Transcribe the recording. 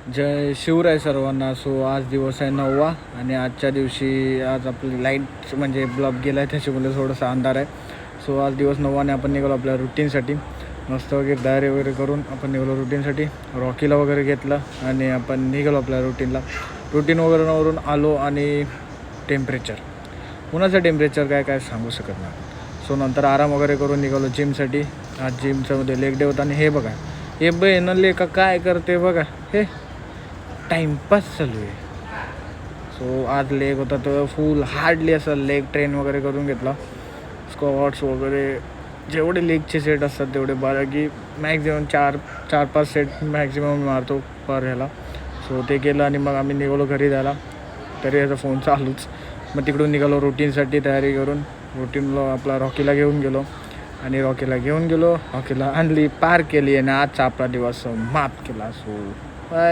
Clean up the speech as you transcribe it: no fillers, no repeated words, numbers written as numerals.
जय शिवराय सर्वांना. सो आज दिवस आहे 9वा आणि आजच्या दिवशी आज आपली लाईट म्हणजे ब्लब गेला आहे, त्याच्यामुळे थोडासा अंधार आहे. सो आज दिवस 9वाने आपण निघालो आपल्या रुटीनसाठी. मस्त वगैरे तयारी वगैरे करून आपण निघालो रुटीनसाठी. रॉकीला वगैरे घेतलं आणि आपण निघालो आपल्या रुटीन वगैरेवरून आलो. आणि टेम्परेचर, उन्हाचं टेम्परेचर काय सांगू शकत नाही. सो नंतर आराम वगैरे करून निघालो जिमसाठी. आज जिमच्यामध्ये लेग डे होता. आणि हे बघा, हे बहिणले का काय करते बघा, हे टाईमपास चालू आहे. सो आज लेग होता तर फुल हार्डली असं लेग ट्रेन वगैरे करून घेतला. स्क्वॉट्स वगैरे जेवढे लेगचे सेट असतात तेवढे की मॅक्झिमम 4-5 सेट मॅक्झिमम मारतो पर ह्याला. सो ते केलं आणि मग आम्ही निघालो घरी जायला. तरी याचा फोन चालूच. मग तिकडून निघालो रुटीनसाठी तयारी करून. रुटीनला आपला रॉकीला घेऊन गेलो आणि रॉकीला आणली, पार केली आणि आजचा आपला दिवस माफ केला. सो